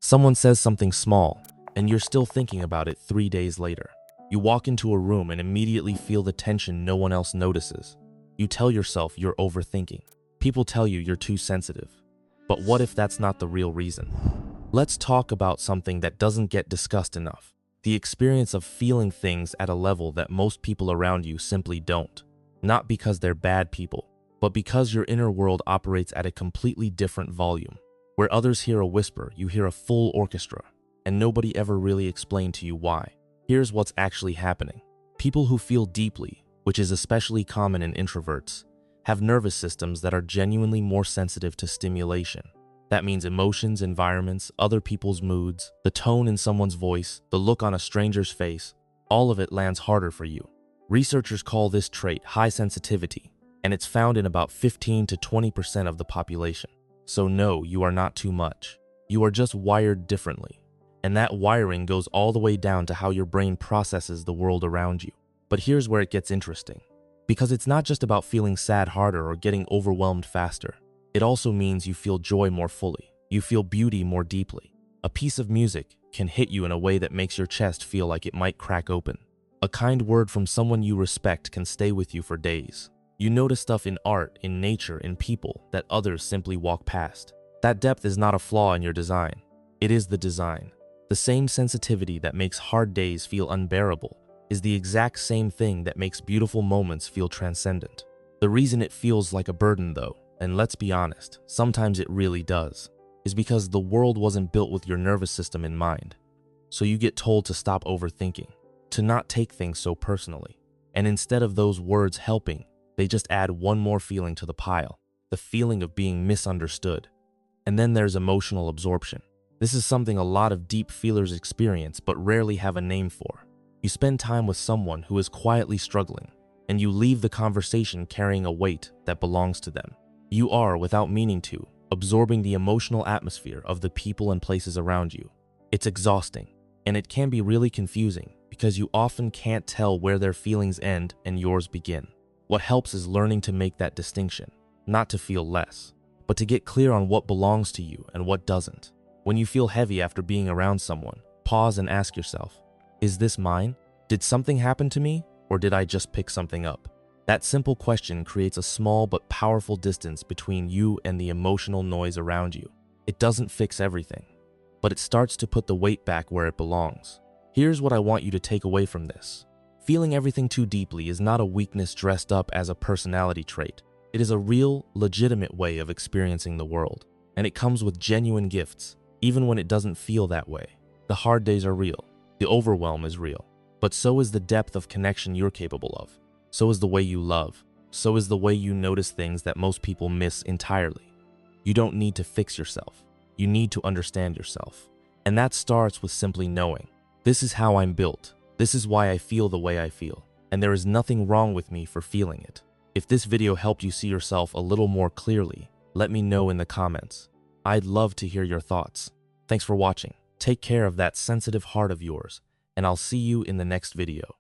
Someone says something small, and you're still thinking about it 3 days later. You walk into a room and immediately feel the tension no one else notices. You tell yourself you're overthinking. People tell you you're too sensitive. But what if that's not the real reason? Let's talk about something that doesn't get discussed enough. The experience of feeling things at a level that most people around you simply don't. Not because they're bad people, but because your inner world operates at a completely different volume. Where others hear a whisper, you hear a full orchestra, and nobody ever really explained to you why. Here's what's actually happening. People who feel deeply, which is especially common in introverts, have nervous systems that are genuinely more sensitive to stimulation. That means emotions, environments, other people's moods, the tone in someone's voice, the look on a stranger's face, all of it lands harder for you. Researchers call this trait high sensitivity, and it's found in about 15 to 20% of the population. So no, you are not too much. You are just wired differently. And that wiring goes all the way down to how your brain processes the world around you. But here's where it gets interesting. Because it's not just about feeling sad harder or getting overwhelmed faster. It also means you feel joy more fully. You feel beauty more deeply. A piece of music can hit you in a way that makes your chest feel like it might crack open. A kind word from someone you respect can stay with you for days. You notice stuff in art, in nature, in people that others simply walk past. That depth is not a flaw in your design. It is the design. The same sensitivity that makes hard days feel unbearable is the exact same thing that makes beautiful moments feel transcendent. The reason it feels like a burden though, and let's be honest, sometimes it really does, is because the world wasn't built with your nervous system in mind. So you get told to stop overthinking, to not take things so personally. And instead of those words helping, they just add one more feeling to the pile, the feeling of being misunderstood. And then there's emotional absorption. This is something a lot of deep feelers experience but rarely have a name for. You spend time with someone who is quietly struggling, and you leave the conversation carrying a weight that belongs to them. You are, without meaning to, absorbing the emotional atmosphere of the people and places around you. It's exhausting, and it can be really confusing because you often can't tell where their feelings end and yours begin. What helps is learning to make that distinction, not to feel less, but to get clear on what belongs to you and what doesn't. When you feel heavy after being around someone, pause and ask yourself, is this mine? Did something happen to me, or did I just pick something up? That simple question creates a small but powerful distance between you and the emotional noise around you. It doesn't fix everything, but it starts to put the weight back where it belongs. Here's what I want you to take away from this. Feeling everything too deeply is not a weakness dressed up as a personality trait. It is a real, legitimate way of experiencing the world, and it comes with genuine gifts, even when it doesn't feel that way. The hard days are real. The overwhelm is real. But so is the depth of connection you're capable of. So is the way you love. So is the way you notice things that most people miss entirely. You don't need to fix yourself. You need to understand yourself. And that starts with simply knowing, this is how I'm built. This is why I feel the way I feel. And there is nothing wrong with me for feeling it. If this video helped you see yourself a little more clearly, let me know in the comments. I'd love to hear your thoughts. Thanks for watching. Take care of that sensitive heart of yours, and I'll see you in the next video.